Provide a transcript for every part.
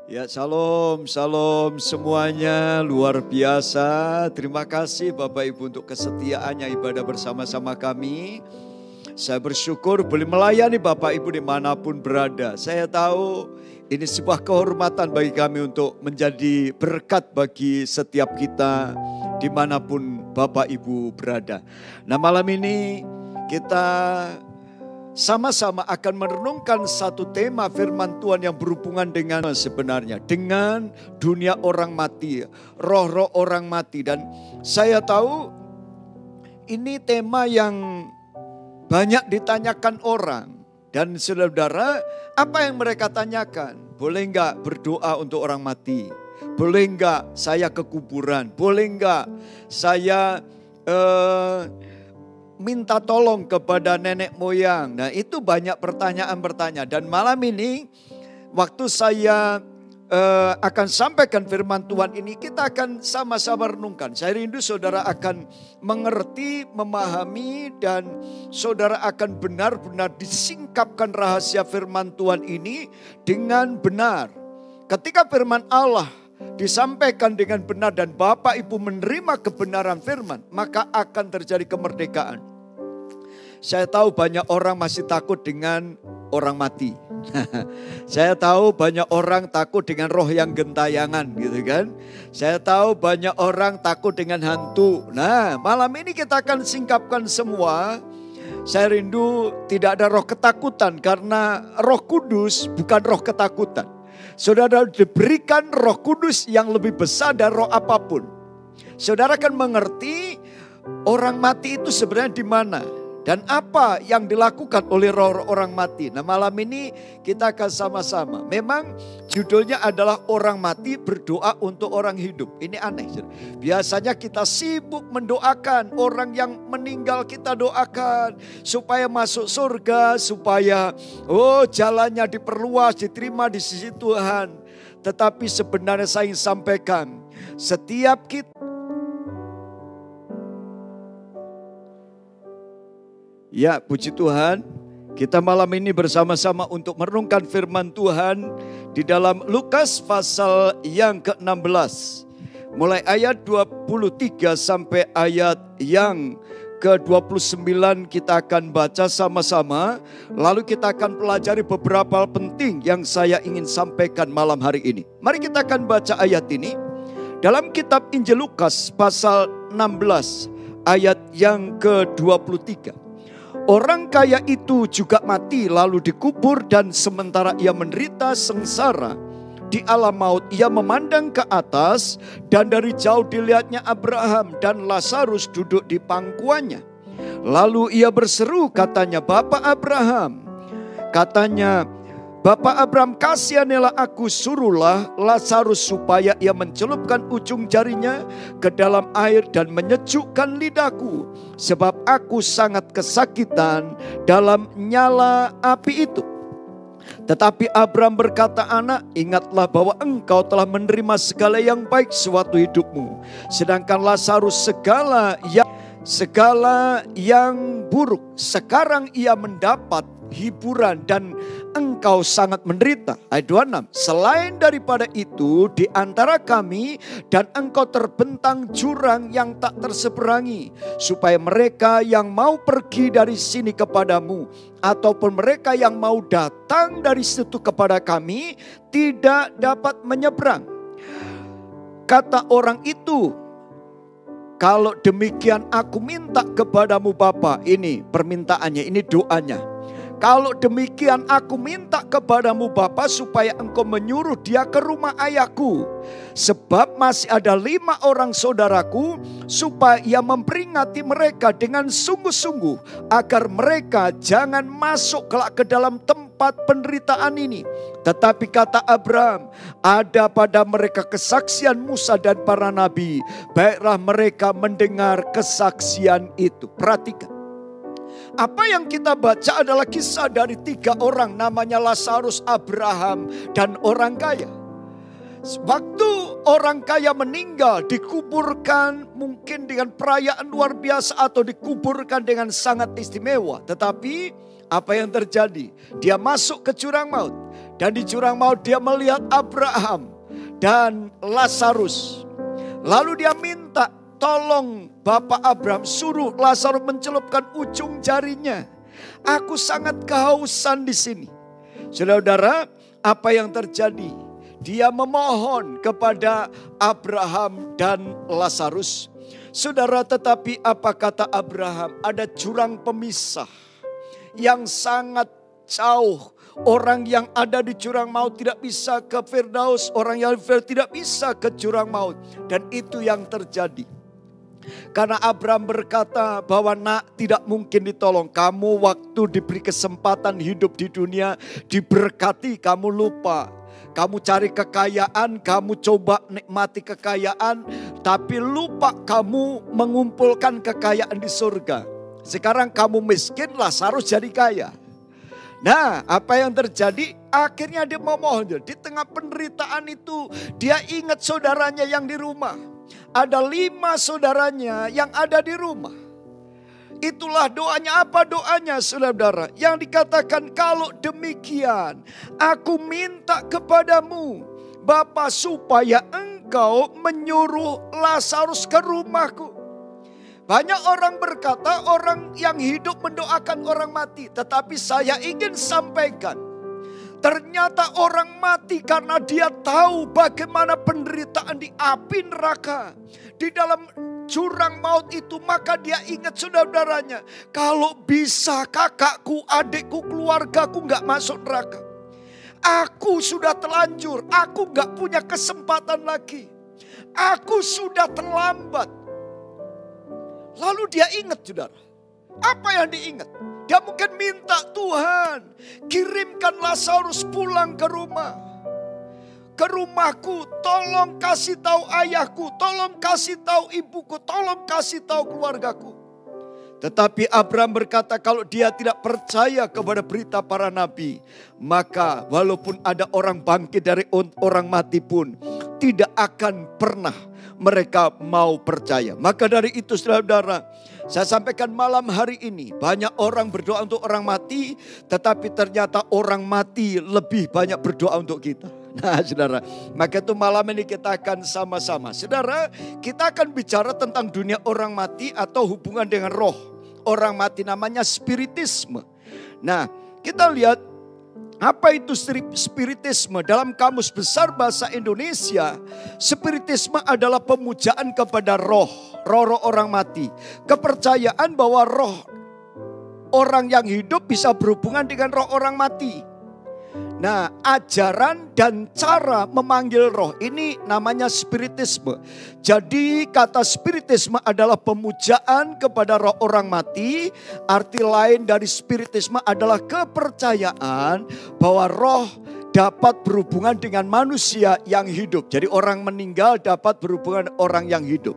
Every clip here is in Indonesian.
Ya, salam, salam semuanya, luar biasa. Terima kasih Bapak Ibu untuk kesetiaannya ibadah bersama-sama kami. Saya bersyukur boleh melayani Bapak Ibu dimanapun berada. Saya tahu ini sebuah kehormatan bagi kami untuk menjadi berkat bagi setiap kita dimanapun Bapak Ibu berada. Nah, malam ini kita sama-sama akan merenungkan satu tema firman Tuhan yang berhubungan dengan sebenarnya. Dengan dunia orang mati, roh-roh orang mati. Dan saya tahu ini tema yang banyak ditanyakan orang. Dan saudara, apa yang mereka tanyakan? Boleh enggak berdoa untuk orang mati? Boleh enggak saya ke kuburan? Boleh enggak saya minta tolong kepada nenek moyang? Nah, itu banyak pertanyaan-pertanyaan. Dan malam ini waktu saya akan sampaikan firman Tuhan ini, kita akan sama-sama renungkan. Saya rindu saudara akan mengerti, memahami, dan saudara akan benar-benar disingkapkan rahasia firman Tuhan ini dengan benar. Ketika firman Allah disampaikan dengan benar dan Bapak Ibu menerima kebenaran firman, maka akan terjadi kemerdekaan. Saya tahu banyak orang masih takut dengan orang mati. Saya tahu banyak orang takut dengan roh yang gentayangan gitu kan. Saya tahu banyak orang takut dengan hantu. Nah, malam ini kita akan singkapkan semua. Saya rindu tidak ada roh ketakutan karena Roh Kudus bukan roh ketakutan. Saudara diberikan Roh Kudus yang lebih besar dari roh apapun. Saudara akan mengerti orang mati itu sebenarnya di mana dan apa yang dilakukan oleh roh orang mati. Nah, malam ini kita akan sama-sama. Memang judulnya adalah orang mati berdoa untuk orang hidup. Ini aneh. Biasanya kita sibuk mendoakan orang yang meninggal, kita doakan supaya masuk surga, supaya jalannya diperluas, diterima di sisi Tuhan. Tetapi sebenarnya saya ingin sampaikan, setiap kita ya, puji Tuhan, kita malam ini bersama-sama untuk merenungkan firman Tuhan di dalam Lukas pasal yang ke-16. Mulai ayat 23 sampai ayat yang ke-29 kita akan baca sama-sama. Lalu kita akan pelajari beberapa hal penting yang saya ingin sampaikan malam hari ini. Mari kita akan baca ayat ini. Dalam kitab Injil Lukas pasal 16 ayat yang ke-23. Orang kaya itu juga mati lalu dikubur, dan sementara ia menderita sengsara di alam maut, ia memandang ke atas dan dari jauh dilihatnya Abraham dan Lazarus duduk di pangkuannya. Lalu ia berseru, katanya, Bapak Abraham, kasihanilah aku, suruhlah Lazarus supaya ia mencelupkan ujung jarinya ke dalam air dan menyejukkan lidahku, sebab aku sangat kesakitan dalam nyala api itu. Tetapi Abraham berkata, anak, ingatlah bahwa engkau telah menerima segala yang baik sewaktu hidupmu, sedangkan Lazarus segala yang buruk. Sekarang ia mendapat hiburan dan engkau sangat menderita. Ayat 26. Selain daripada itu, di antara kami dan engkau terbentang jurang yang tak terseberangi, supaya mereka yang mau pergi dari sini kepadamu ataupun mereka yang mau datang dari situ kepada kami tidak dapat menyeberang. Kata orang itu, kalau demikian aku minta kepadamu Bapa. Ini permintaannya, ini doanya. Kalau demikian aku minta kepadamu Bapa, supaya engkau menyuruh dia ke rumah ayahku. Sebab masih ada 5 orang saudaraku, supaya ia memperingati mereka dengan sungguh-sungguh, agar mereka jangan masuk kelak ke dalam tempat penderitaan ini. Tetapi kata Abraham, ada pada mereka kesaksian Musa dan para nabi. Baiklah mereka mendengar kesaksian itu. Perhatikan. Apa yang kita baca adalah kisah dari 3 orang, namanya Lazarus, Abraham, dan orang kaya. Waktu orang kaya meninggal, dikuburkan mungkin dengan perayaan luar biasa atau dikuburkan dengan sangat istimewa. Tetapi apa yang terjadi? Dia masuk ke jurang maut. Dan di jurang maut dia melihat Abraham dan Lazarus. Lalu dia minta, tolong Bapak Abraham suruh Lazarus mencelupkan ujung jarinya. Aku sangat kehausan di sini. Saudara-saudara, apa yang terjadi? Dia memohon kepada Abraham dan Lazarus. Saudara, tetapi apa kata Abraham? Ada jurang pemisah yang sangat jauh. Orang yang ada di jurang maut tidak bisa ke Firdaus. Orang yang tidak bisa ke jurang maut. Dan itu yang terjadi. Karena Abraham berkata bahwa nak, tidak mungkin ditolong. Kamu waktu diberi kesempatan hidup di dunia, diberkati, kamu lupa. Kamu cari kekayaan, kamu coba nikmati kekayaan. Tapi lupa kamu mengumpulkan kekayaan di surga. Sekarang kamu miskin, Lazarus jadi kaya. Nah, apa yang terjadi? Akhirnya dia memohon. Di tengah penderitaan itu, dia ingat saudaranya yang di rumah. Ada 5 saudaranya yang ada di rumah. Itulah doanya. Apa doanya, saudara? Yang dikatakan, kalau demikian, aku minta kepadamu, Bapa, supaya engkau menyuruh Lazarus ke rumahku. Banyak orang berkata orang yang hidup mendoakan orang mati. Tetapi saya ingin sampaikan, ternyata orang mati karena dia tahu bagaimana penderitaan di api neraka. Di dalam jurang maut itu, maka dia ingat saudara-saudaranya. Kalau bisa kakakku, adikku, keluargaku gak masuk neraka. Aku sudah telanjur, aku gak punya kesempatan lagi. Aku sudah terlambat. Lalu dia ingat, saudara. Apa yang diingat? Dia mungkin minta, Tuhan, kirimkan Lazarus pulang ke rumah. Ke rumahku, tolong kasih tahu ayahku, tolong kasih tahu ibuku, tolong kasih tahu keluargaku. Tetapi Abraham berkata, kalau dia tidak percaya kepada berita para nabi, maka walaupun ada orang bangkit dari orang mati pun, tidak akan pernah mereka mau percaya. Maka dari itu, saudara-saudara, saya sampaikan malam hari ini, banyak orang berdoa untuk orang mati, tetapi ternyata orang mati lebih banyak berdoa untuk kita. Nah, saudara, maka itu malam ini kita akan sama-sama. Saudara, kita akan bicara tentang dunia orang mati atau hubungan dengan roh orang mati, namanya spiritisme. Nah, kita lihat apa itu spiritisme. Dalam Kamus Besar Bahasa Indonesia, spiritisme adalah pemujaan kepada roh orang mati. Kepercayaan bahwa roh orang yang hidup bisa berhubungan dengan roh orang mati. Nah, ajaran dan cara memanggil roh ini namanya spiritisme. Jadi kata spiritisme adalah pemujaan kepada roh orang mati. Arti lain dari spiritisme adalah kepercayaan bahwa roh dapat berhubungan dengan manusia yang hidup. Jadi orang meninggal dapat berhubungan dengan orang yang hidup.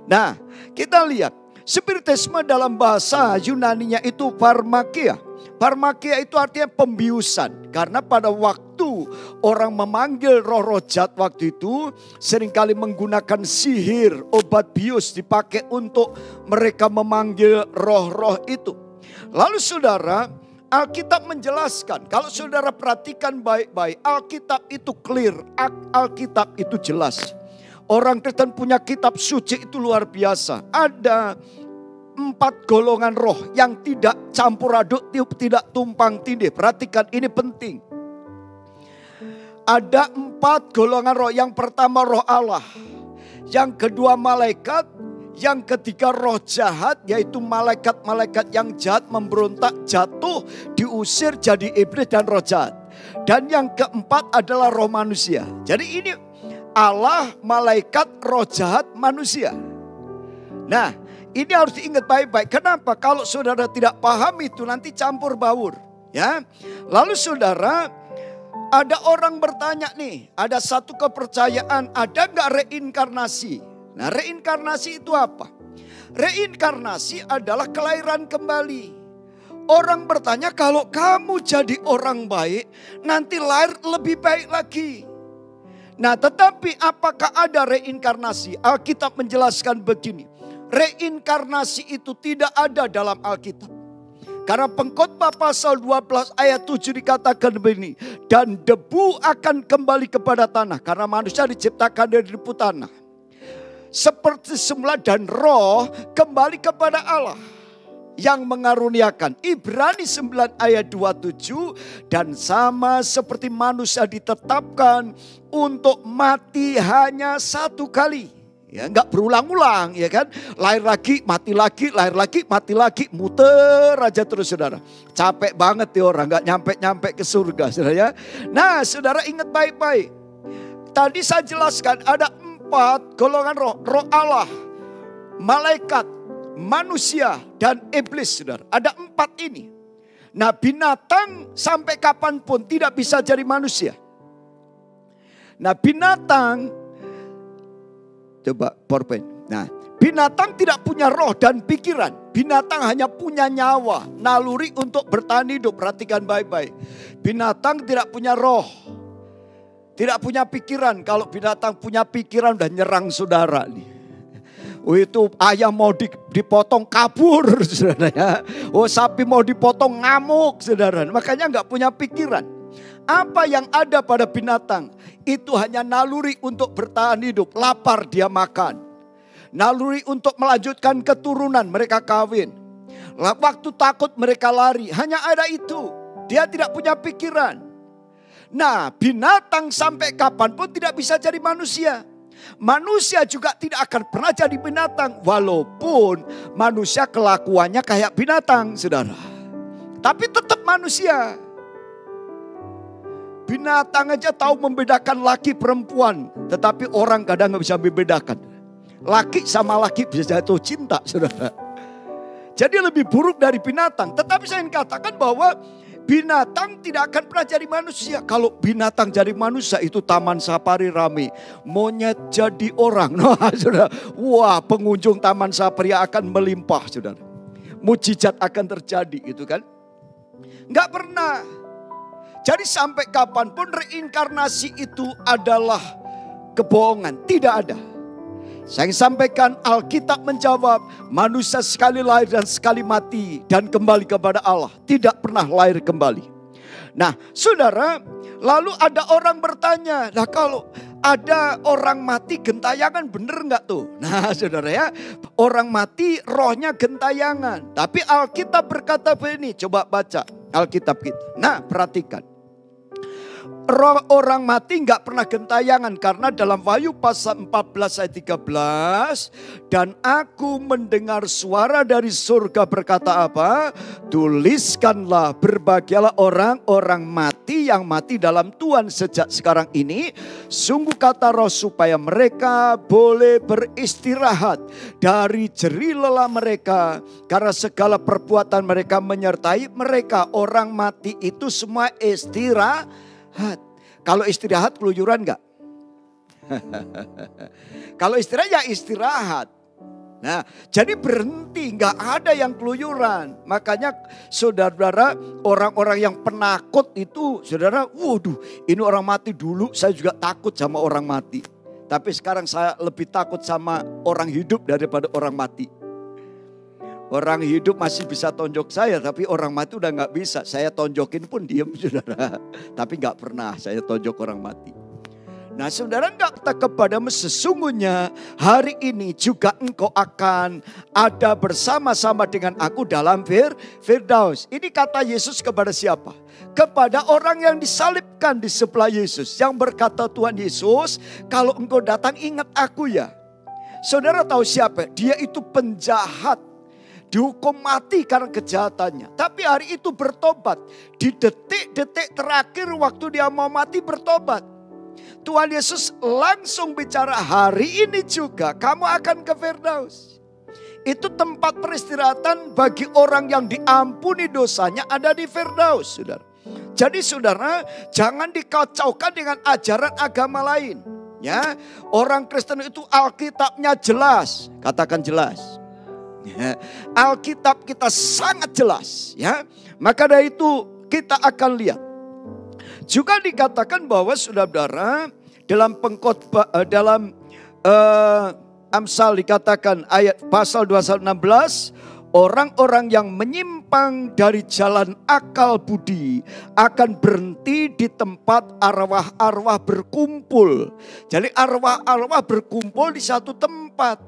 Nah, kita lihat spiritisme dalam bahasa Yunaninya itu pharmakia. Pharmakia itu artinya pembiusan. Karena pada waktu orang memanggil roh-roh jahat waktu itu, seringkali menggunakan sihir, obat bius dipakai untuk mereka memanggil roh-roh itu. Lalu saudara, Alkitab menjelaskan, kalau saudara perhatikan baik-baik, Alkitab itu clear, Alkitab itu jelas. Orang Kristen punya kitab suci itu luar biasa. Ada 4 golongan roh yang tidak campur aduk, tidak tumpang tindih. Perhatikan, ini penting. Ada 4 golongan roh. Yang pertama roh Allah. Yang kedua malaikat. Yang ketiga roh jahat, yaitu malaikat-malaikat yang jahat memberontak, jatuh, diusir jadi iblis dan roh jahat. Dan yang keempat adalah roh manusia. Jadi ini Allah, malaikat, roh jahat, manusia. Nah, ini harus diingat baik-baik. Kenapa? Kalau saudara tidak paham itu nanti campur baur. Ya. Lalu saudara, ada orang bertanya nih, ada satu kepercayaan, ada nggak reinkarnasi? Nah, reinkarnasi itu apa? Reinkarnasi adalah kelahiran kembali. Orang bertanya, kalau kamu jadi orang baik, nanti lahir lebih baik lagi. Nah, tetapi apakah ada reinkarnasi? Alkitab menjelaskan begini. Reinkarnasi itu tidak ada dalam Alkitab. Karena Pengkhotbah pasal 12 ayat 7 dikatakan begini. Dan debu akan kembali kepada tanah. Karena manusia diciptakan dari debu tanah. Seperti semula dan roh kembali kepada Allah yang mengaruniakan. Ibrani 9 ayat 27. Dan sama seperti manusia ditetapkan untuk mati hanya satu kali. Ya, enggak berulang-ulang, ya kan? Lahir lagi, mati lagi, lahir lagi, mati lagi, muter aja terus, saudara. Capek banget ya orang, enggak nyampe-nyampe ke surga, saudara ya. Nah, saudara ingat baik-baik. Tadi saya jelaskan ada 4 golongan roh. Roh Allah, malaikat, manusia, dan iblis, saudara. Ada 4 ini. Nah, binatang sampai kapanpun tidak bisa jadi manusia. Nah, binatang, coba PowerPoint. Nah, binatang tidak punya roh dan pikiran. Binatang hanya punya nyawa, naluri untuk bertahan hidup. Perhatikan baik-baik. Binatang tidak punya roh, tidak punya pikiran. Kalau binatang punya pikiran udah nyerang saudara nih. Oh, itu ayam mau dipotong kabur, saudara ya. Oh, sapi mau dipotong ngamuk, saudara. Makanya nggak punya pikiran. Apa yang ada pada binatang itu hanya naluri untuk bertahan hidup. Lapar dia makan. Naluri untuk melanjutkan keturunan, mereka kawin. Waktu takut mereka lari. Hanya ada itu. Dia tidak punya pikiran. Nah, binatang sampai kapanpun tidak bisa jadi manusia. Manusia juga tidak akan pernah jadi binatang. Walaupun manusia kelakuannya kayak binatang, saudara. Tapi tetap manusia. Binatang aja tahu membedakan laki perempuan. Tetapi orang kadang gak bisa membedakan. Laki sama laki bisa jatuh cinta, saudara. Jadi lebih buruk dari binatang. Tetapi saya ingin katakan bahwa binatang tidak akan pernah jadi manusia. Kalau binatang jadi manusia itu taman safari rame. Monyet jadi orang. Nah, saudara. Wah, pengunjung taman safari akan melimpah, saudara. Mujizat akan terjadi, gitu kan. Gak pernah. Jadi sampai kapanpun reinkarnasi itu adalah kebohongan. Tidak ada. Saya sampaikan Alkitab menjawab. Manusia sekali lahir dan sekali mati. Dan kembali kepada Allah. Tidak pernah lahir kembali. Nah, saudara. Lalu ada orang bertanya. Nah, kalau ada orang mati gentayangan bener nggak tuh? Nah, saudara ya. Orang mati rohnya gentayangan. Tapi Alkitab berkata begini. Coba baca Alkitab kita. Nah, perhatikan. Roh orang mati nggak pernah gentayangan. Karena dalam Wahyu pasal 14 ayat 13. Dan aku mendengar suara dari surga berkata apa? Tuliskanlah, berbahagialah orang-orang mati yang mati dalam Tuhan sejak sekarang ini. Sungguh kata roh supaya mereka boleh beristirahat dari jerih lelah mereka. Karena segala perbuatan mereka menyertai mereka. Orang mati itu semua istirahat. Kalau istirahat keluyuran enggak? Kalau istirahat ya istirahat. Nah, jadi berhenti, enggak ada yang keluyuran. Makanya saudara-saudara, orang-orang yang penakut itu, saudara, waduh, ini orang mati dulu saya juga takut sama orang mati. Tapi sekarang saya lebih takut sama orang hidup daripada orang mati. Orang hidup masih bisa tonjok saya, tapi orang mati udah gak bisa. Saya tonjokin pun diem, saudara. Tapi gak pernah saya tonjok orang mati. Nah, saudara, gak kata kepadamu sesungguhnya hari ini juga engkau akan ada bersama-sama dengan aku dalam Firdaus. Ini kata Yesus kepada siapa? Kepada orang yang disalibkan di sebelah Yesus. Yang berkata Tuhan Yesus, kalau engkau datang ingat aku ya. Saudara tahu siapa? Dia itu penjahat. Dihukum mati karena kejahatannya. Tapi hari itu bertobat. Di detik-detik terakhir waktu dia mau mati bertobat. Tuhan Yesus langsung bicara, hari ini juga kamu akan ke Firdaus. Itu tempat peristirahatan bagi orang yang diampuni dosanya ada di Firdaus, saudara. Jadi saudara, jangan dikacaukan dengan ajaran agama lain. Ya, orang Kristen itu Alkitabnya jelas. Katakan jelas. Alkitab kita sangat jelas, ya. Maka dari itu kita akan lihat. Juga dikatakan bahwa saudara-saudara dalam pengkhotbah dalam Amsal dikatakan ayat pasal 216, Orang-orang yang menyimpang dari jalan akal budi akan berhenti di tempat arwah-arwah berkumpul. Jadi arwah-arwah berkumpul di satu tempat.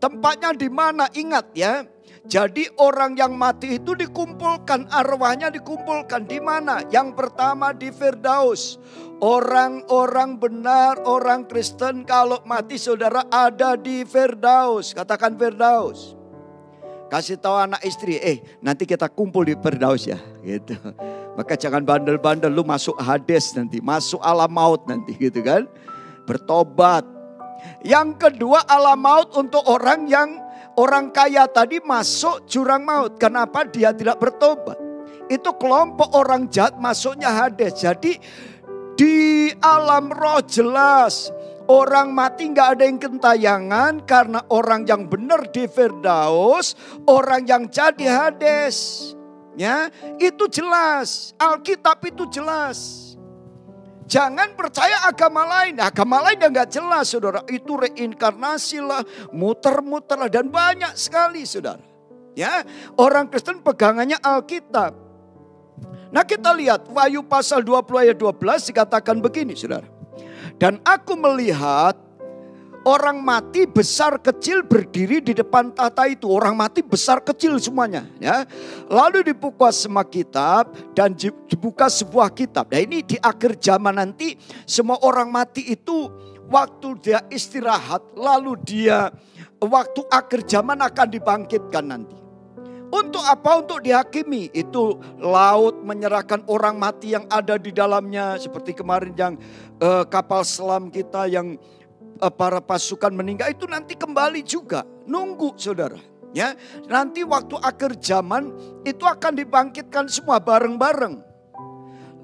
Tempatnya di mana? Ingat ya. Jadi orang yang mati itu dikumpulkan, arwahnya dikumpulkan di mana? Yang pertama di Firdaus. Orang-orang benar, orang Kristen kalau mati saudara ada di Firdaus. Katakan Firdaus. Kasih tahu anak istri, nanti kita kumpul di Firdaus ya, gitu. Maka jangan bandel-bandel, lu masuk Hades nanti, masuk alam maut nanti, gitu kan. Bertobat. Yang kedua alam maut untuk orang kaya tadi masuk jurang maut. Kenapa dia tidak bertobat? Itu kelompok orang jahat masuknya Hades. Jadi di alam roh jelas. Orang mati gak ada yang kentayangan karena orang yang benar di Firdaus, orang yang jadi Hades. Ya, itu jelas. Alkitab itu jelas. Jangan percaya agama lain. Agama lain yang gak jelas saudara. Itu reinkarnasi lah, muter-muter lah dan banyak sekali saudara. Ya, orang Kristen pegangannya Alkitab. Nah kita lihat Wahyu pasal 20 ayat 12 dikatakan begini saudara. Dan aku melihat orang mati besar kecil berdiri di depan tahta itu. Orang mati besar kecil semuanya. Ya. Lalu dibuka semua kitab dan dibuka sebuah kitab. Nah ini di akhir zaman nanti semua orang mati itu waktu dia istirahat. Lalu dia waktu akhir zaman akan dibangkitkan nanti. Untuk apa? Untuk dihakimi. Itu laut menyerahkan orang mati yang ada di dalamnya. Seperti kemarin yang kapal selam kita yang para pasukan meninggal. Itu nanti kembali juga. Nunggu saudara. Ya, nanti waktu akhir zaman itu akan dibangkitkan semua bareng-bareng.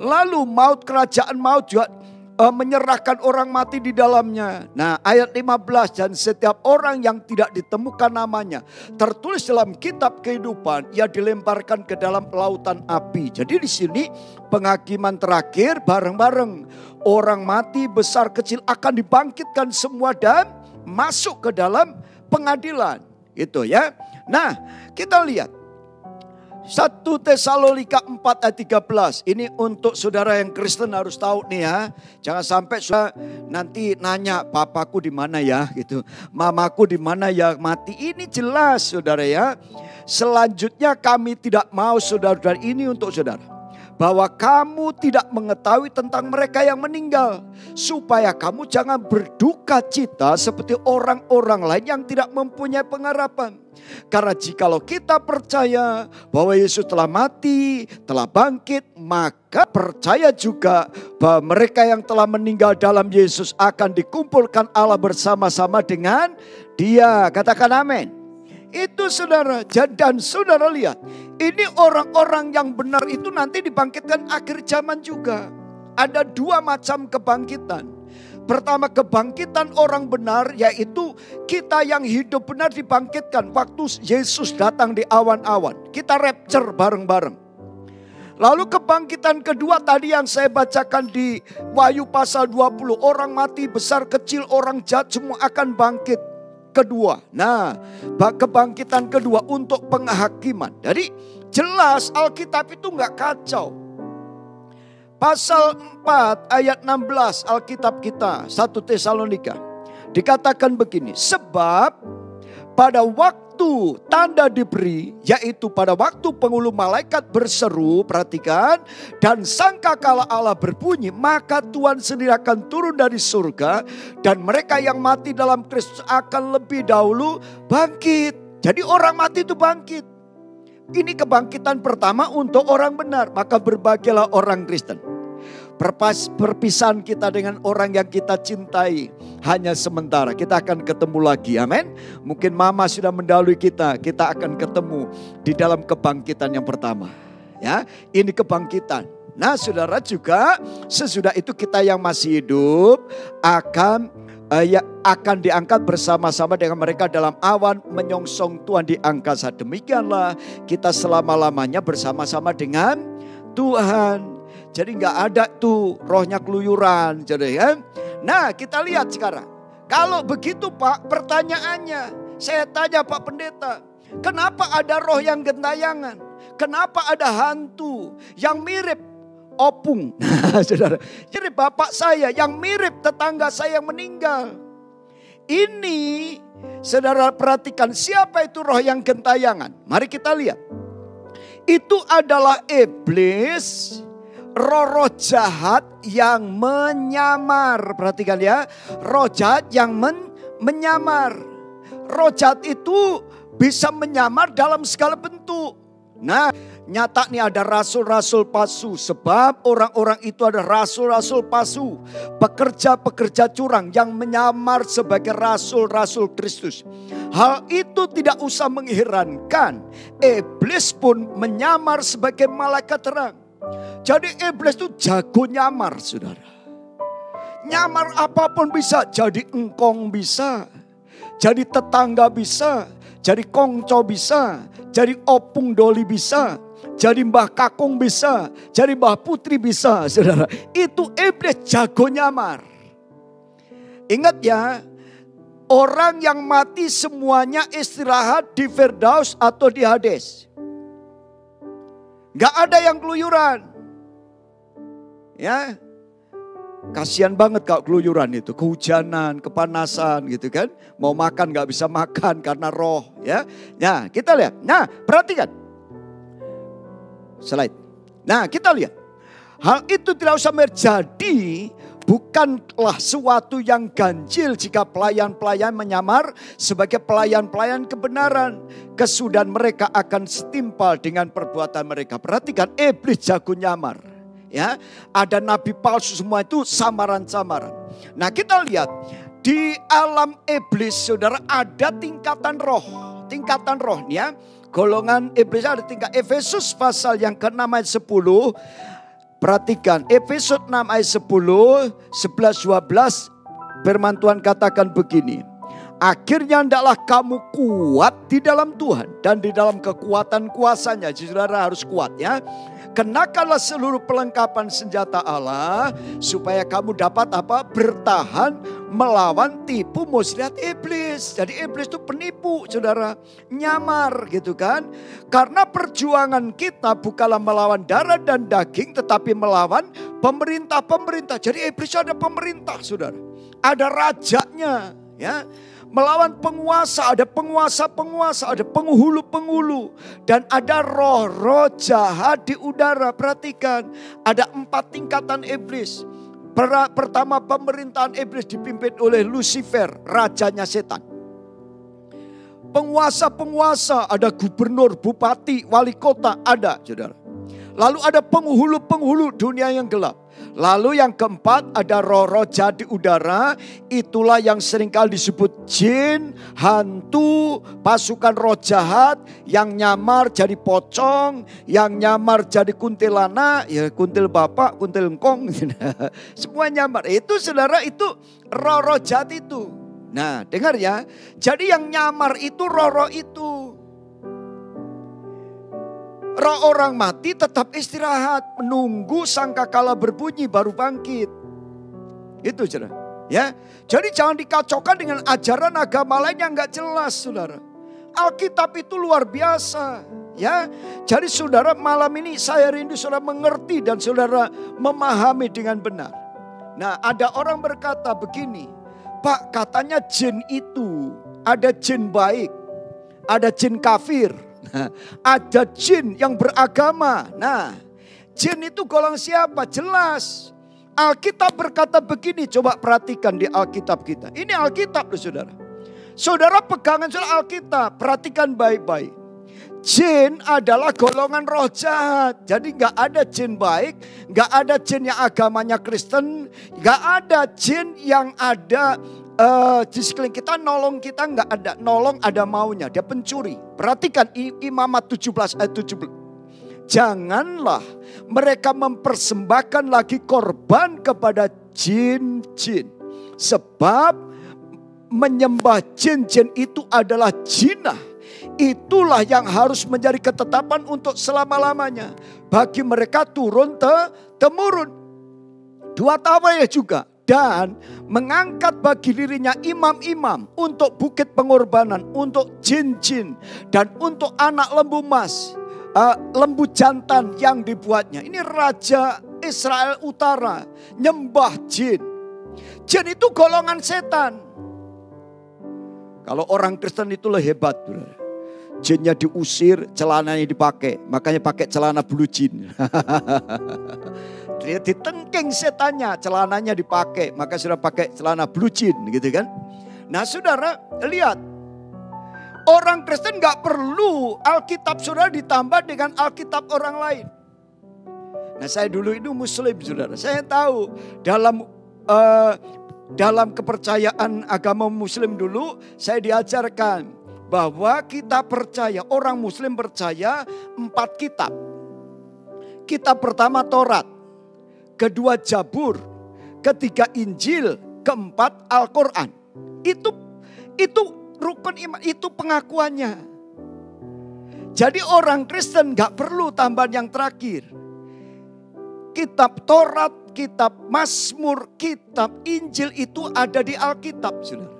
Lalu maut, kerajaan maut juga menyerahkan orang mati di dalamnya. Nah ayat 15, dan setiap orang yang tidak ditemukan namanya tertulis dalam kitab kehidupan, ia dilemparkan ke dalam lautan api. Jadi di sini penghakiman terakhir bareng-bareng. Orang mati besar kecil akan dibangkitkan semua dan masuk ke dalam pengadilan. Gitu ya. Nah kita lihat 1 Tesalonika 4 ayat 13. Ini untuk saudara yang Kristen harus tahu nih ya. Jangan sampai saudara nanti nanya, papaku di mana ya gitu. Mamaku di mana ya mati. Ini jelas saudara ya. Selanjutnya kami tidak mau saudara-saudara ini untuk saudara. Bahwa kamu tidak mengetahui tentang mereka yang meninggal. Supaya kamu jangan berduka cita seperti orang-orang lain yang tidak mempunyai pengharapan. Karena jikalau kita percaya bahwa Yesus telah mati, telah bangkit, maka percaya juga bahwa mereka yang telah meninggal dalam Yesus akan dikumpulkan Allah bersama-sama dengan Dia. Katakan amin. Itu saudara, dan saudara lihat, ini orang-orang yang benar itu nanti dibangkitkan akhir zaman juga. Ada dua macam kebangkitan. Pertama kebangkitan orang benar, yaitu kita yang hidup benar dibangkitkan waktu Yesus datang di awan-awan. Kita rapture bareng-bareng. Lalu kebangkitan kedua tadi yang saya bacakan di Wahyu pasal 20. Orang mati besar kecil, orang jahat semua akan bangkit. Kedua, nah kebangkitan kedua untuk penghakiman. Jadi jelas Alkitab itu gak kacau. Pasal 4 ayat 16 Alkitab kita 1 Tesalonika dikatakan begini. Sebab pada waktu tanda diberi, yaitu pada waktu penghulu malaikat berseru, perhatikan, dan sangkakala Allah berbunyi, maka Tuhan sendiri akan turun dari surga dan mereka yang mati dalam Kristus akan lebih dahulu bangkit. Jadi orang mati itu bangkit. Ini kebangkitan pertama untuk orang benar, maka berbahagialah orang Kristen. Perpisahan kita dengan orang yang kita cintai hanya sementara. Kita akan ketemu lagi, amin. Mungkin mama sudah mendahului kita. Kita akan ketemu di dalam kebangkitan yang pertama. Ya, ini kebangkitan. Nah saudara juga sesudah itu kita yang masih hidup akan diangkat bersama-sama dengan mereka dalam awan menyongsong Tuhan di angkasa. Demikianlah kita selama-lamanya bersama-sama dengan Tuhan. Jadi nggak ada tuh rohnya keluyuran, jadi kan? Nah kita lihat sekarang. Kalau begitu Pak, pertanyaannya, saya tanya Pak Pendeta, Kenapa ada roh yang gentayangan? Kenapa ada hantu yang mirip opung? Nah, saudara, jadi bapak saya yang mirip tetangga saya yang meninggal. Ini, saudara perhatikan, siapa itu roh yang gentayangan? Mari kita lihat. Itu adalah iblis, roh-roh jahat yang menyamar. Perhatikan ya, roh jahat yang menyamar. Roh jahat itu bisa menyamar dalam segala bentuk. Nah, nyata nih ada rasul-rasul palsu. Sebab orang-orang itu ada rasul-rasul palsu. Pekerja-pekerja curang yang menyamar sebagai rasul-rasul Kristus. Hal itu tidak usah mengherankan. Iblis pun menyamar sebagai malaikat terang. Jadi iblis itu jago nyamar, saudara. Nyamar apapun bisa. Jadi engkong bisa. Jadi tetangga bisa. Jadi kongco bisa, jadi opung doli bisa, jadi mbah kakung bisa, jadi mbah putri bisa, saudara. Itu iblis jago nyamar. Ingat ya, orang yang mati semuanya istirahat di Firdaus atau di Hades. Gak ada yang keluyuran. Ya, kasihan banget kalau keluyuran itu, kehujanan, kepanasan gitu kan. Mau makan gak bisa makan karena roh ya. Nah kita lihat, nah perhatikan. Slide. Nah kita lihat. Hal itu tidak usah terjadi, bukanlah suatu yang ganjil jika pelayan-pelayan menyamar sebagai pelayan-pelayan kebenaran. Kesudahan mereka akan setimpal dengan perbuatan mereka. Perhatikan, iblis jago nyamar. Ya, ada nabi palsu, semua itu samaran-samaran. Nah kita lihat di alam iblis, saudara, ada tingkatan roh. Tingkatan roh ya. Golongan iblis ada tingkat. Efesus pasal yang ke-6 ayat 10. Perhatikan Efesus 6 ayat 10, 11, 12. Firman Tuhan katakan begini. Akhirnya hendaklah kamu kuat di dalam Tuhan dan di dalam kekuatan kuasanya. Jadi saudara harus kuat ya. Kenakanlah seluruh perlengkapan senjata Allah supaya kamu dapat apa? Bertahan melawan tipu muslihat iblis. Jadi iblis itu penipu, saudara, nyamar gitu kan. Karena perjuangan kita bukanlah melawan darah dan daging, tetapi melawan pemerintah-pemerintah. Jadi iblis ada pemerintah, saudara. Ada rajanya, ya. Melawan penguasa, ada penguasa-penguasa, ada penghulu-penghulu. Dan ada roh-roh jahat di udara. Perhatikan, ada 4 tingkatan iblis. Pertama, pemerintahan iblis dipimpin oleh Lucifer, rajanya setan. Penguasa-penguasa, ada gubernur, bupati, wali kota, ada, saudara. Lalu ada penghulu-penghulu dunia yang gelap. Lalu yang keempat ada roh-roh jahat di udara. Itulah yang seringkali disebut jin, hantu, pasukan roh jahat. Yang nyamar jadi pocong, yang nyamar jadi kuntilanak. Ya kuntil bapak, kuntil engkong. Semua nyamar. Itu saudara, itu roh-roh jahat itu. Nah dengar ya. Jadi yang nyamar itu roh-roh itu. Roh orang mati tetap istirahat, menunggu sangkakala berbunyi baru bangkit. Itu saudara. Ya, jadi jangan dikacaukan dengan ajaran agama lain yang nggak jelas, saudara. Alkitab itu luar biasa, ya. Jadi saudara, malam ini saya rindu saudara mengerti dan saudara memahami dengan benar. Nah, ada orang berkata begini, Pak, katanya jin itu ada jin baik, ada jin kafir. Ada jin yang beragama. Nah, jin itu golongan siapa? Jelas. Alkitab berkata begini. Coba perhatikan di Alkitab kita. Ini Alkitab loh saudara. Saudara pegangan saudara Alkitab. Perhatikan baik-baik. Jin adalah golongan roh jahat. Jadi gak ada jin baik. Gak ada jin yang agamanya Kristen. Gak ada jin yang ada di sekeliling kita, nolong kita nggak ada. Nolong ada maunya, dia pencuri. Perhatikan Imamat 17 ayat 17. Janganlah mereka mempersembahkan lagi korban kepada jin-jin. Sebab menyembah jin-jin itu adalah jinah. Itulah yang harus menjadi ketetapan untuk selama-lamanya. Bagi mereka turun temurun. 2 Tawayyah juga. dan mengangkat bagi dirinya imam-imam untuk bukit pengorbanan, untuk jin-jin, dan untuk anak lembu emas, lembu jantan yang dibuatnya. Ini Raja Israel Utara nyembah jin. Jin itu golongan setan. Kalau orang Kristen itulah hebat. Jinnya diusir, celananya dipakai. Makanya pakai celana blue jean. Dia ditengking setannya, celananya dipakai, maka sudah pakai celana blue jean gitu kan. Nah saudara lihat, orang Kristen gak perlu Alkitab saudara ditambah dengan Alkitab orang lain. Nah saya dulu itu Muslim saudara, saya tahu dalam kepercayaan agama Muslim dulu saya diajarkan bahwa kita percaya, orang Muslim percaya 4 kitab. Kitab pertama Taurat, kedua Zabur, ketiga Injil, keempat Al-Quran. Itu rukun iman, itu pengakuannya. Jadi orang Kristen gak perlu tambahan yang terakhir. Kitab Taurat, kitab Mazmur, kitab Injil itu ada di Alkitab, saudara.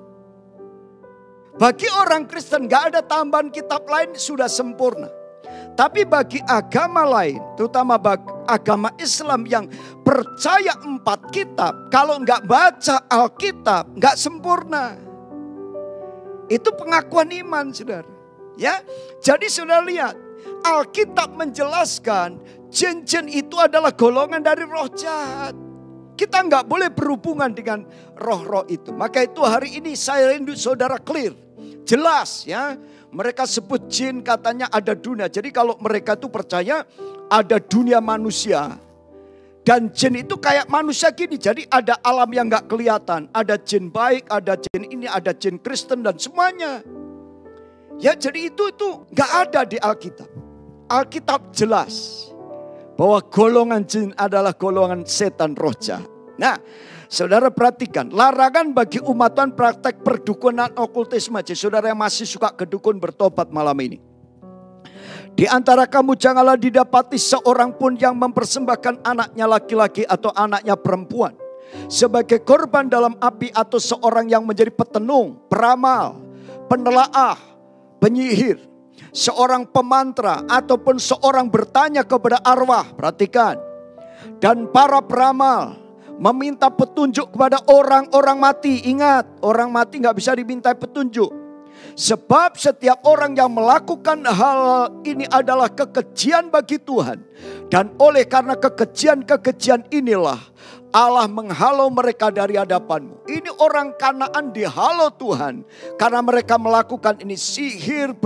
Bagi orang Kristen gak ada tambahan kitab lain, sudah sempurna. Tapi bagi agama lain, terutama bagi agama Islam yang percaya 4 kitab, kalau nggak baca Alkitab nggak sempurna. Itu pengakuan iman, saudara. Ya, jadi saudara lihat, Alkitab menjelaskan jin-jin itu adalah golongan dari roh jahat. Kita nggak boleh berhubungan dengan roh-roh itu. Maka itu hari ini saya rindu saudara clear, jelas ya. Mereka sebut jin katanya ada dunia. Jadi kalau mereka itu percaya ada dunia manusia. Dan jin itu kayak manusia gini. Jadi ada alam yang gak kelihatan. Ada jin baik, ada jin ini, ada jin Kristen dan semuanya. Ya jadi itu gak ada di Alkitab. Alkitab jelas bahwa golongan jin adalah golongan setan roh jahat. Nah, saudara perhatikan, larangan bagi umat Tuhan praktek perdukunan okultisme. Jadi saudara yang masih suka ke dukun bertobat malam ini. Di antara kamu janganlah didapati seorang pun yang mempersembahkan anaknya laki-laki atau anaknya perempuan sebagai korban dalam api, atau seorang yang menjadi petenung, peramal, penelaah, penyihir, seorang pemantra, ataupun seorang bertanya kepada arwah. Perhatikan. Dan para peramal meminta petunjuk kepada orang-orang mati. Ingat, orang mati gak bisa diminta petunjuk. Sebab setiap orang yang melakukan hal ini adalah kekejian bagi Tuhan. Dan oleh karena kekejian-kekejian inilah Allah menghalau mereka dari hadapanmu. Ini orang Kanaan dihalau Tuhan karena mereka melakukan ini. Sihir,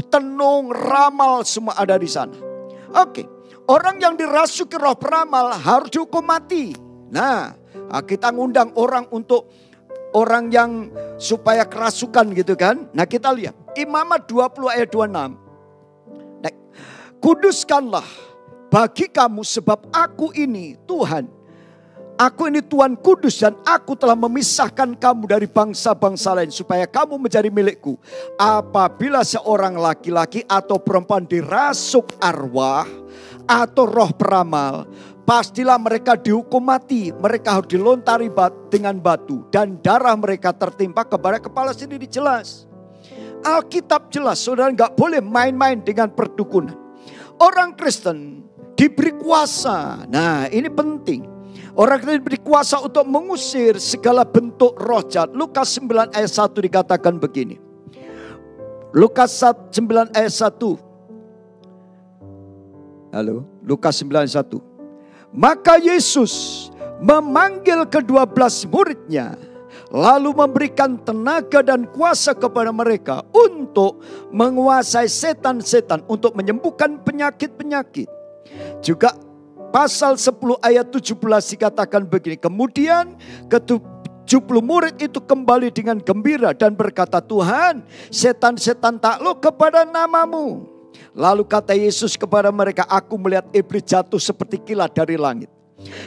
tenung, ramal, semua ada di sana. Oke, orang yang dirasuki roh peramal harus dihukum mati. Nah, kita ngundang orang untuk orang yang supaya kerasukan gitu kan. Nah kita lihat Imamat 20 ayat 26. Nah, kuduskanlah bagi kamu sebab aku ini Tuhan. Aku ini Tuhan kudus dan aku telah memisahkan kamu dari bangsa-bangsa lain supaya kamu menjadi milikku. Apabila seorang laki-laki atau perempuan dirasuk arwah atau roh peramal, pastilah mereka dihukum mati. Mereka harus dilontari dengan batu dan darah mereka tertimpa kepada kepala sendiri. Jelas. Alkitab jelas, saudara gak boleh main-main dengan perdukunan. Orang Kristen diberi kuasa. Nah ini penting. Orang Kristen diberi kuasa untuk mengusir segala bentuk roh jahat. Lukas 9 ayat 1 dikatakan begini. Lukas 9 ayat 1. Halo, Lukas 9 ayat 1. Maka Yesus memanggil ke-12 muridnya, lalu memberikan tenaga dan kuasa kepada mereka untuk menguasai setan-setan, untuk menyembuhkan penyakit-penyakit. Juga pasal 10 ayat 17 dikatakan begini. Kemudian ke-70 murid itu kembali dengan gembira dan berkata, Tuhan, setan-setan takluk kepada namamu. Lalu kata Yesus kepada mereka, aku melihat iblis jatuh seperti kilat dari langit.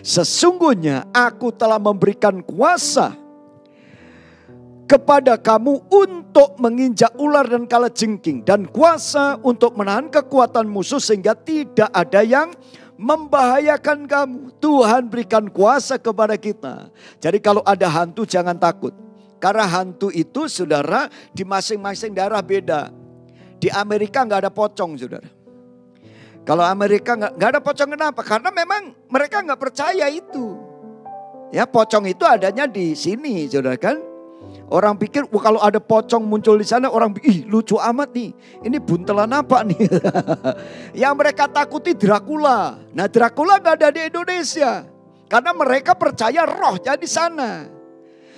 Sesungguhnya aku telah memberikan kuasa kepada kamu untuk menginjak ular dan kalajengking, dan kuasa untuk menahan kekuatan musuh sehingga tidak ada yang membahayakan kamu. Tuhan berikan kuasa kepada kita. Jadi kalau ada hantu jangan takut. Karena hantu itu saudara di masing-masing daerah beda. Di Amerika nggak ada pocong saudara. Kalau Amerika nggak ada pocong, kenapa? Karena memang mereka nggak percaya itu. Ya, pocong itu adanya di sini saudara kan. Orang pikir kalau ada pocong muncul di sana, orang pikir lucu amat nih. Ini buntelan apa nih? Yang mereka takuti Dracula. Nah, Dracula nggak ada di Indonesia. Karena mereka percaya rohnya di sana.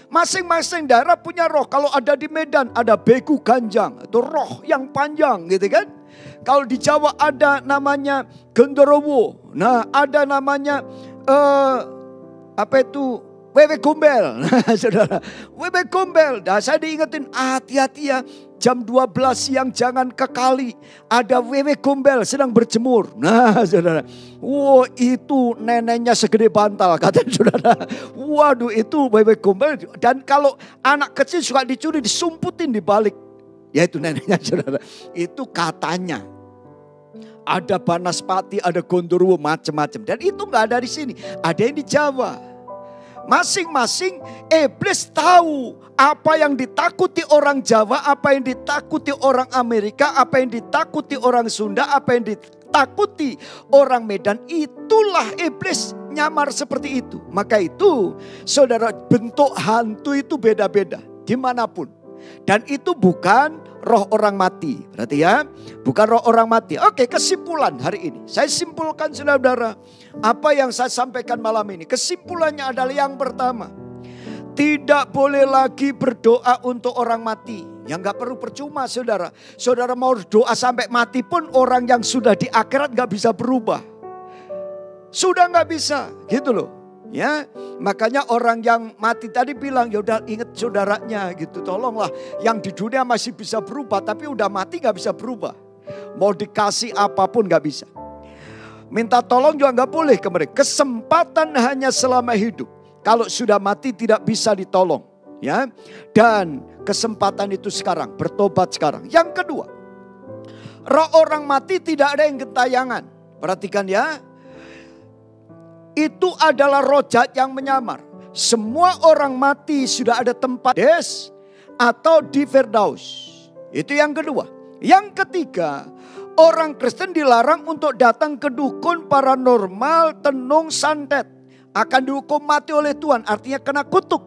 Masing-masing daerah punya roh. Kalau ada di Medan ada Begu Ganjang. Itu roh yang panjang gitu kan. Kalau di Jawa ada namanya Genderowo. Nah, ada namanya apa itu? Wewe Gombel. Nah, saudara, Wewe Gombel. Nah, saya diingetin, hati-hati ya, jam 12 siang jangan ke kali. Ada Wewe Gombel sedang berjemur. Nah, saudara, wow, itu neneknya segede bantal, kata saudara. Waduh, itu Wewe Gombel. Dan kalau anak kecil suka dicuri, disumputin di balik. Ya itu neneknya, saudara. Itu katanya. Ada Banaspati, ada Gondoruo, macam-macam. Dan itu nggak ada di sini. Ada yang di Jawa. Masing-masing iblis tahu apa yang ditakuti orang Jawa, apa yang ditakuti orang Amerika, apa yang ditakuti orang Sunda, apa yang ditakuti orang Medan. Itulah iblis nyamar seperti itu. Maka itu saudara, bentuk hantu itu beda-beda dimanapun. Dan itu bukan roh orang mati. Berarti ya, bukan roh orang mati. Oke, kesimpulan hari ini. Saya simpulkan saudara-saudara apa yang saya sampaikan malam ini. Kesimpulannya adalah yang pertama. Tidak boleh lagi berdoa untuk orang mati. Yang gak perlu percuma saudara. Saudara mau doa sampai mati pun orang yang sudah di akhirat gak bisa berubah. Sudah gak bisa gitu loh. Ya, makanya orang yang mati tadi bilang, ya udah ingat saudaranya gitu, tolonglah. Yang di dunia masih bisa berubah, tapi udah mati gak bisa berubah. Mau dikasih apapun gak bisa. Minta tolong juga gak boleh ke mereka. Kesempatan hanya selama hidup. Kalau sudah mati tidak bisa ditolong. Ya, dan kesempatan itu sekarang, bertobat sekarang. Yang kedua, roh orang mati tidak ada yang gentayangan. Perhatikan ya. Itu adalah roh jahat yang menyamar. Semua orang mati sudah ada tempat des atau di Firdaus. Itu yang kedua. Yang ketiga, orang Kristen dilarang untuk datang ke dukun paranormal, tenung, santet. Akan dihukum mati oleh Tuhan, artinya kena kutuk.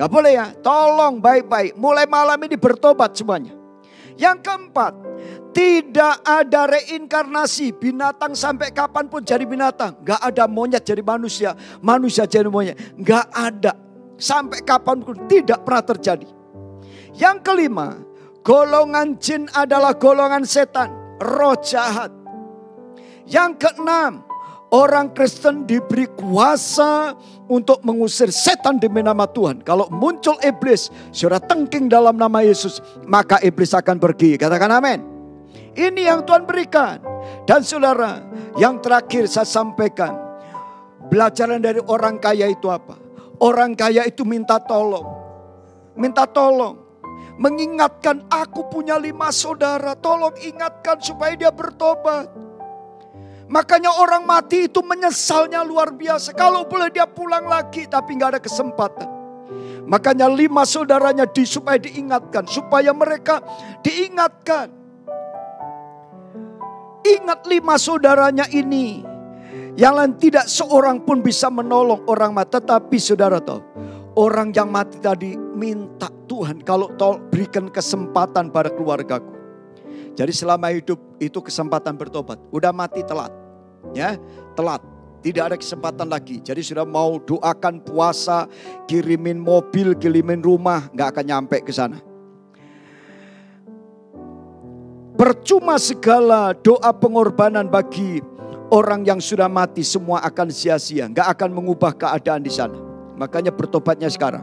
Gak boleh ya, tolong baik-baik. Mulai malam ini bertobat semuanya. Yang keempat, tidak ada reinkarnasi. Binatang sampai kapanpun jadi binatang. Gak ada monyet jadi manusia. Manusia jadi monyet. Gak ada. Sampai kapanpun tidak pernah terjadi. Yang kelima, golongan jin adalah golongan setan. Roh jahat. Yang keenam, orang Kristen diberi kuasa untuk mengusir setan demi nama Tuhan. Kalau muncul iblis, saudara tengking dalam nama Yesus, maka iblis akan pergi. Katakan amin. Ini yang Tuhan berikan. Dan saudara, yang terakhir saya sampaikan. Pelajaran dari orang kaya itu apa? Orang kaya itu minta tolong. Minta tolong. Mengingatkan, aku punya 5 saudara. Tolong ingatkan supaya dia bertobat. Makanya orang mati itu menyesalnya luar biasa. Kalau boleh dia pulang lagi, tapi gak ada kesempatan. Makanya 5 saudaranya supaya diingatkan. Supaya mereka diingatkan. Ingat 5 saudaranya ini. Yang lain tidak seorang pun bisa menolong orang mati. Tetapi saudara tahu, orang yang mati tadi minta Tuhan, kalau berikan kesempatan pada keluargaku. Jadi selama hidup itu kesempatan bertobat. Udah mati telat. Ya, telat. Tidak ada kesempatan lagi. Jadi sudah mau doakan puasa, kirimin mobil, kirimin rumah, gak akan nyampe ke sana. Percuma segala doa pengorbanan bagi orang yang sudah mati, semua akan sia-sia. Gak akan mengubah keadaan di sana. Makanya bertobatnya sekarang.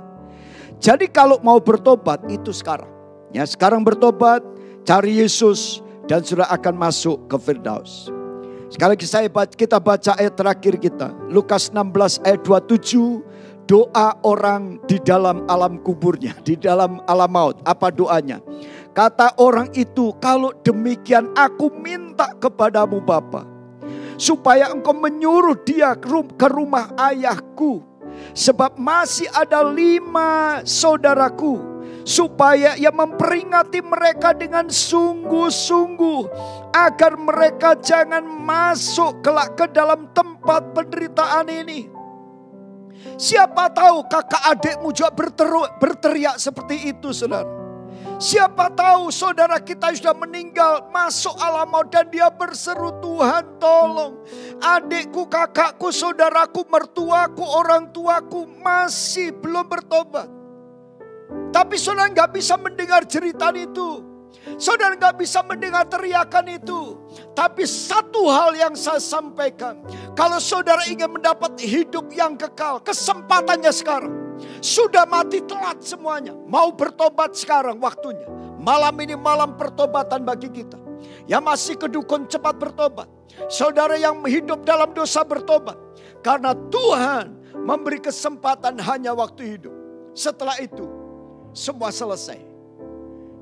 Jadi kalau mau bertobat itu sekarang. Ya, sekarang bertobat, cari Yesus dan sudah akan masuk ke Firdaus. Sekali lagi kita baca ayat terakhir kita. Lukas 16 ayat 27. Doa orang di dalam alam kuburnya, di dalam alam maut. Apa doanya? Kata orang itu, kalau demikian aku minta kepadamu Bapa, supaya engkau menyuruh dia ke rumah ayahku. Sebab masih ada 5 saudaraku, supaya ia memperingati mereka dengan sungguh-sungguh, agar mereka jangan masuk kelak ke dalam tempat penderitaan ini. Siapa tahu kakak adikmu juga berteriak seperti itu, saudara. Siapa tahu saudara kita sudah meninggal, masuk alam maut, dan dia berseru, Tuhan tolong. Adikku, kakakku, saudaraku, mertuaku, orang tuaku masih belum bertobat. Tapi saudara nggak bisa mendengar cerita itu. Saudara nggak bisa mendengar teriakan itu. Tapi satu hal yang saya sampaikan. Kalau saudara ingin mendapat hidup yang kekal, kesempatannya sekarang. Sudah mati telat semuanya. Mau bertobat sekarang waktunya. Malam ini malam pertobatan bagi kita. Yang masih kedukun cepat bertobat. Saudara yang hidup dalam dosa bertobat. Karena Tuhan memberi kesempatan hanya waktu hidup. Setelah itu semua selesai.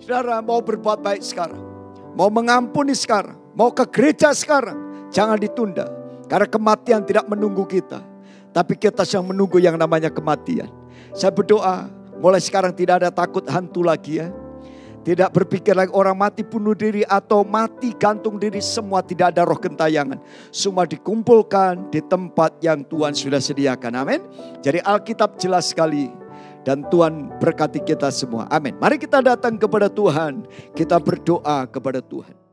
Saudara mau berbuat baik sekarang. Mau mengampuni sekarang. Mau ke gereja sekarang. Jangan ditunda. Karena kematian tidak menunggu kita. Tapi kita sedang menunggu yang namanya kematian. Saya berdoa mulai sekarang tidak ada takut hantu lagi ya. Tidak berpikir lagi orang mati bunuh diri atau mati gantung diri. Semua tidak ada roh gentayangan. Semua dikumpulkan di tempat yang Tuhan sudah sediakan. Amin. Jadi Alkitab jelas sekali. Dan Tuhan berkati kita semua. Amin. Mari kita datang kepada Tuhan. Kita berdoa kepada Tuhan.